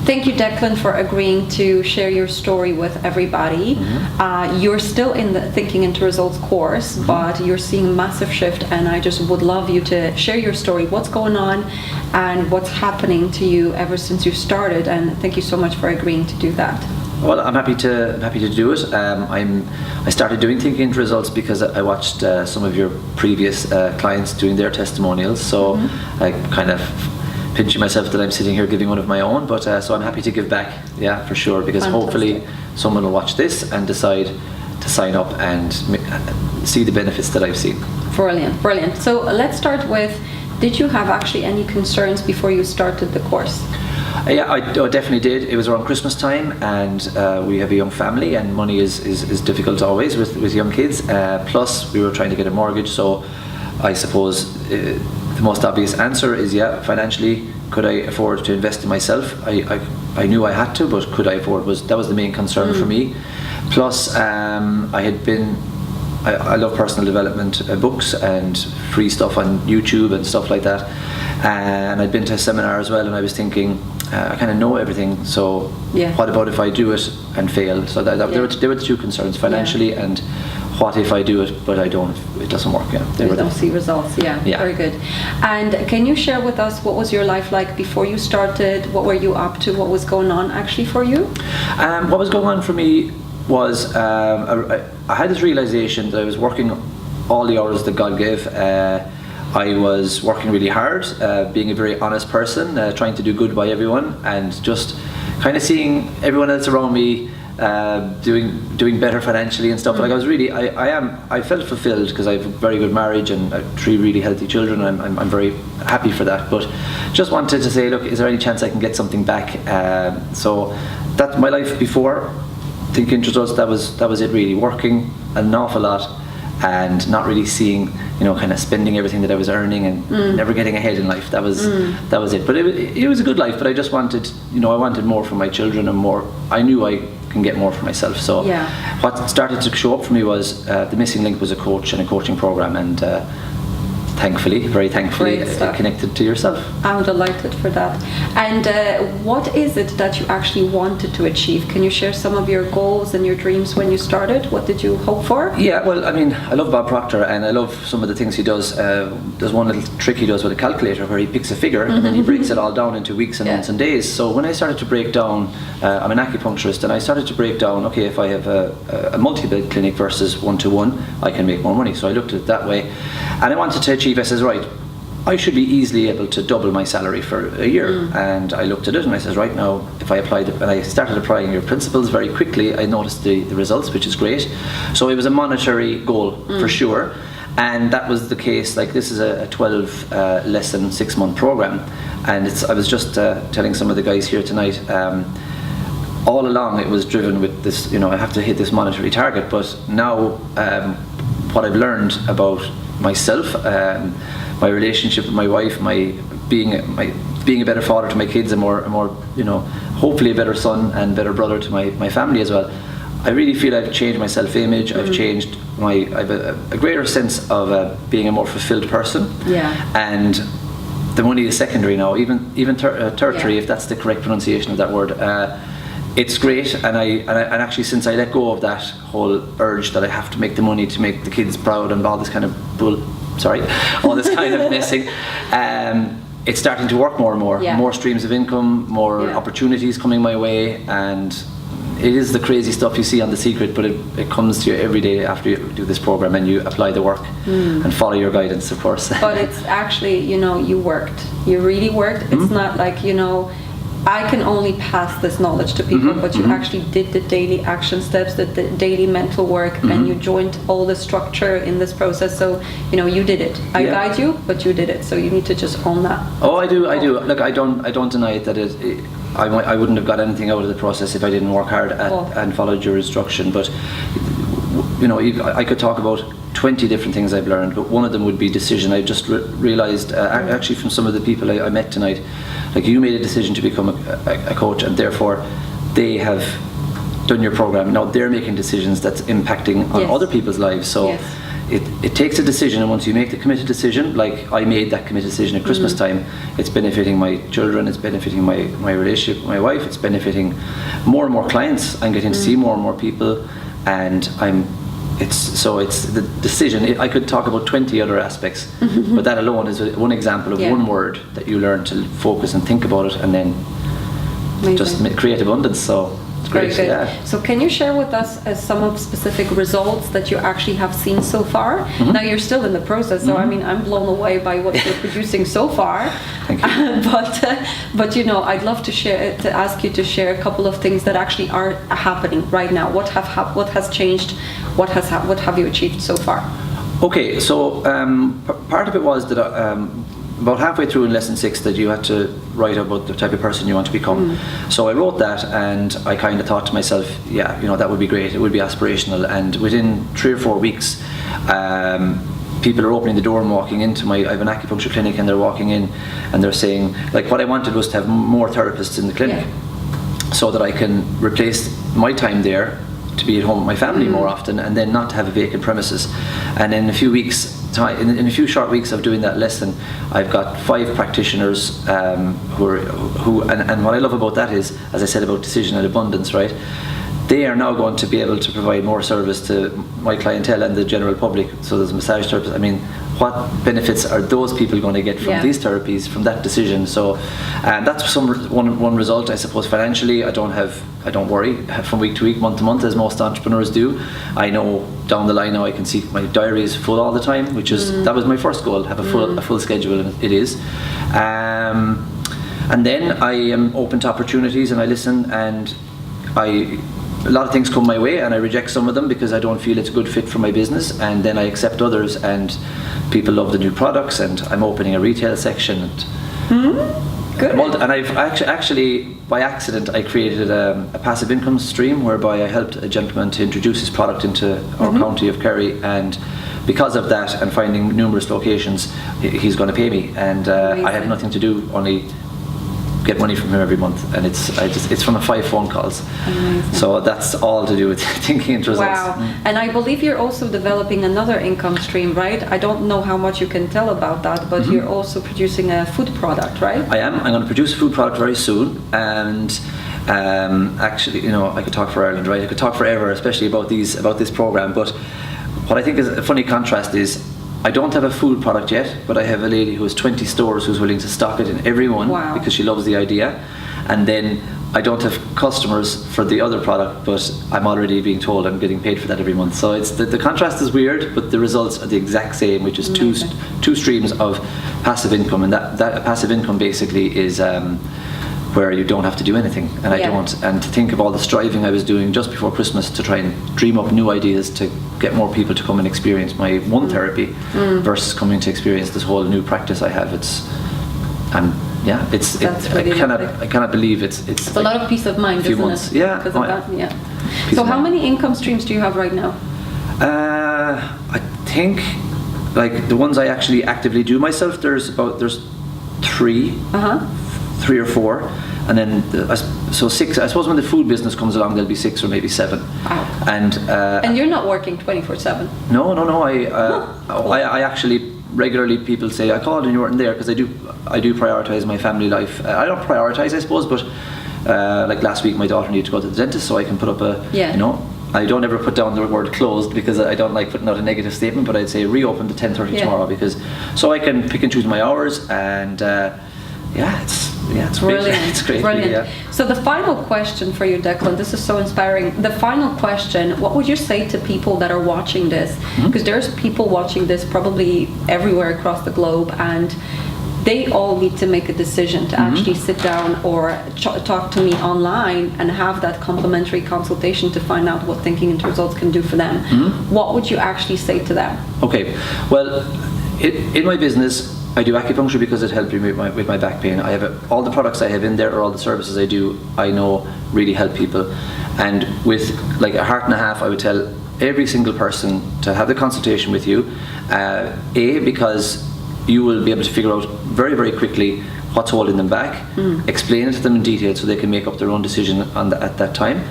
Thank you, Declan, for agreeing to share your story with everybody. You're still in the Thinking into Results course, but you're seeing a massive shift, and I just would love you to share your story, what's going on and what's happening to you ever since you started, and thank you so much for agreeing to do that. Well, I'm happy to do it. I started doing Thinking into Results because I watched some of your previous clients doing their testimonials, so I kind of pinching myself that I'm sitting here giving one of my own, but so I'm happy to give back, yeah, for sure, because hopefully someone will watch this and decide to sign up and see the benefits that I've seen. Brilliant, brilliant. So let's start with, did you have actually any concerns before you started the course? Yeah, I definitely did. It was around Christmas time, and we have a young family, and money is difficult always with young kids. Plus, we were trying to get a mortgage, so I suppose the most obvious answer is, yeah, financially, could I afford to invest in myself? I knew I had to, but could I afford? That was the main concern for me. Plus, I love personal development books and free stuff on YouTube and stuff like that. And I'd been to a seminar as well, and I was thinking, I kind of know everything, so what about if I do it and fail? So there were the two concerns, financially and what if I do it but it doesn't work. You don't see results. Very good. And can you share with us what was your life like before you started? What were you up to? What was going on actually for you? What was going on for me was I had this realization that I was working all the hours that God gave. I was working really hard, being a very honest person, trying to do good by everyone, and just kind of seeing everyone else around me doing better financially and stuff. Like I felt fulfilled because I have a very good marriage and 3 really healthy children, and I'm very happy for that. But just wanted to say, look, is there any chance I can get something back? So that's my life before Thinking into Results. That was it really, working an awful lot and not really seeing, kind of spending everything that I was earning and never getting ahead in life. That was it. But it was a good life, but I just wanted, I wanted more for my children and more. I knew I can get more for myself. So what started to show up for me was the missing link was a coach and a coaching program, and very thankfully connected to yourself. I'm delighted for that. And what is it that you actually wanted to achieve? Can you share some of your goals and your dreams when you started? What did you hope for? Yeah, well, I mean, I love Bob Proctor, and I love some of the things he does. There's one little trick he does with a calculator where he picks a figure and then he breaks it all down into weeks and months and days. So when I started to break down, I'm an acupuncturist, and I started to break down, okay, if I have a multi-bed clinic versus one-to-one, I can make more money. So I looked at it that way, and I wanted to achieve, I says, right, I should be easily able to double my salary for a year. And I looked at it and I says, right now, if I applied it, and I started applying your principles very quickly, I noticed the results, which is great. So it was a monetary goal for sure. And that was the case. Like, this is a 12 lesson 6-month program, and I was just telling some of the guys here tonight, all along it was driven with this, I have to hit this monetary target. But now what I've learned about myself, my relationship with my wife, being a better father to my kids, and more hopefully a better son and better brother to my family as well. I really feel I've changed my self-image. I've changed I have a greater sense of being a more fulfilled person. And the money is secondary now, even tertiary, if that's the correct pronunciation of that word. It's great, and actually, since I let go of that whole urge that I have to make the money to make the kids proud and all this kind of all this kind of messing, it's starting to work more and more. More streams of income, more opportunities coming my way, and it is the crazy stuff you see on The Secret, but it comes to you every day after you do this program and you apply the work and follow your guidance, of course. But it's actually, you worked. You really worked. It's not like, I can only pass this knowledge to people, but you actually did the daily action steps, the daily mental work, and you joined all the structure in this process. So, you did it. I guide you, but you did it. So you need to just own that. Oh, I do. Look, I don't deny it that I wouldn't have got anything out of the process if I didn't work hard and followed your instruction. But, I could talk about 20 different things I've learned, but one of them would be decision. I just realized, actually, from some of the people I met tonight, like, you made a decision to become a coach, and therefore they have done your program. Now they're making decisions that's impacting on other people's lives. So it takes a decision, and once you make the committed decision, like I made that committed decision at Christmas time, it's benefiting my children, it's benefiting my relationship with my wife, it's benefiting more and more clients. I'm getting to see more and more people, and it's the decision. I could talk about 20 other aspects, but that alone is one example of one word that you learn to focus and think about it, and then just create abundance. So it's very great. good. Yeah. So can you share with us some of specific results that you actually have seen so far? Now you're still in the process, so I mean, I'm blown away by what you're producing so far. Thank you. But you know, I'd love to ask you to share a couple of things that actually are happening right now. What has changed? What have you achieved so far? Okay, so part of it was that about halfway through in lesson 6 that you had to write about the type of person you want to become. So I wrote that, and I kind of thought to myself, yeah, you know, that would be great, it would be aspirational. And within 3 or 4 weeks, people are opening the door and walking into I have an acupuncture clinic, and they're walking in and they're saying, like, what I wanted was to have more therapists in the clinic, so that I can replace my time there to be at home with my family more often, and then not to have a vacant premises. And in a few weeks time, in a few short weeks of doing that lesson, I've got 5 practitioners and what I love about that is, as I said about decision and abundance, right? They are now going to be able to provide more service to my clientele and the general public. So there's a massage therapist. I mean, what benefits are those people going to get from these therapies, from that decision? So that's one result, I suppose. Financially, I don't worry from week to week, month to month, as most entrepreneurs do. I know down the line now I can see my diary is full all the time, which is that was my first goal, have a full schedule, and it is. And then I am open to opportunities, and I listen, and a lot of things come my way, and I reject some of them because I don't feel it's a good fit for my business, and then I accept others, and people love the new products, and I'm opening a retail section. Good. And I've actually by accident I created a passive income stream whereby I helped a gentleman to introduce his product into our county of Kerry, and because of that and finding numerous locations, he's going to pay me, and I have nothing to do, only get money from him every month, and it's from 5 phone calls. Amazing. So that's all to do with Thinking into Results. Wow. And I believe you're also developing another income stream, right? I don't know how much you can tell about that, but you're also producing a food product, right? I am. I'm going to produce a food product very soon, and actually, you know, I could talk for Ireland, right? I could talk forever, especially about this program. But what I think is a funny contrast is, I don't have a food product yet, but I have a lady who has 20 stores who's willing to stock it in every one because she loves the idea. And then I don't have customers for the other product, but I'm already being told I'm getting paid for that every month. So it's the contrast is weird, but the results are the exact same, which is two streams of passive income. And that passive income basically is where you don't have to do anything, and I don't. And to think of all the striving I was doing just before Christmas to try and dream up new ideas to get more people to come and experience my one therapy versus coming to experience this whole new practice I have. I cannot believe it's a lot of peace of mind, a few isn't months. it? Yeah. So how many income streams do you have right now? I think, like, the ones I actually actively do myself, there's 3. 3 or 4, and then so 6. I suppose when the food business comes along, there'll be 6 or maybe 7. Wow. And you're not working 24/7. No. I actually regularly, people say, I called and you weren't there, because I do prioritize my family life. I don't prioritize, I suppose, but like last week my daughter needed to go to the dentist, so I can put up you know, I don't ever put down the word closed because I don't like putting out a negative statement, but I'd say reopen to 10:30 tomorrow, because so I can pick and choose my hours, and it's brilliant. Great. It's great. Brilliant. Yeah. So the final question for you, Declan, this is so inspiring. The final question, what would you say to people that are watching this? Because there's people watching this probably everywhere across the globe, and they all need to make a decision to actually sit down or talk to me online and have that complimentary consultation to find out what Thinking into Results can do for them. What would you actually say to them? Okay, well, in my business, I do acupuncture because it helped me with my back pain. I have all the products I have in there, or all the services I do, I know really help people. And with like a heart and a half, I would tell every single person to have the consultation with you. Because you will be able to figure out very, very quickly what's holding them back, explain it to them in detail so they can make up their own decision at that time.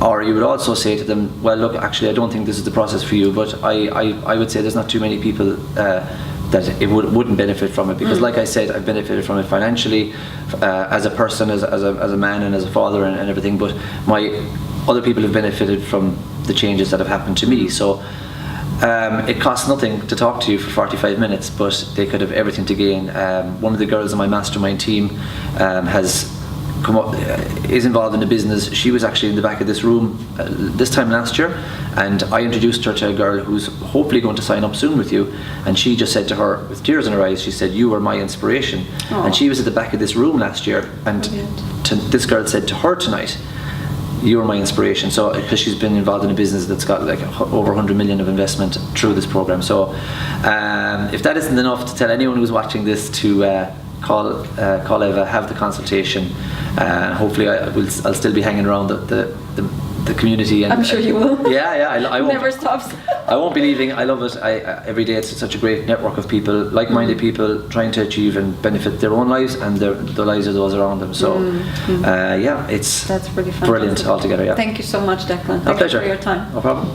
Or you would also say to them, well, look, actually, I don't think this is the process for you, but I would say there's not too many people that it wouldn't benefit from it, because like I said, I've benefited from it financially, as a person, as a man and as a father and everything, but other people have benefited from the changes that have happened to me. So it costs nothing to talk to you for 45 minutes, but they could have everything to gain. One of the girls on my mastermind team has come up, is involved in the business. She was actually in the back of this room this time last year, and I introduced her to a girl who's hopefully going to sign up soon with you, and she just said to her with tears in her eyes, she said, "You were my inspiration." Aww. And she was at the back of this room last year, and this girl said to her tonight, "You were my inspiration." So because she's been involved in a business that's got like over 100 million of investment through this program. So if that isn't enough to tell anyone who's watching this to call Eva, have the consultation. Hopefully I'll still be hanging around the community. And I'm sure you will. Yeah, I won't. Never stops. I won't be leaving. I love it. Every day it's such a great network of people, like-minded people, trying to achieve and benefit their own lives and the lives of those around them. So that's really brilliant altogether. Yeah. Thank you so much, Declan. A pleasure. Thank you for your time. No problem.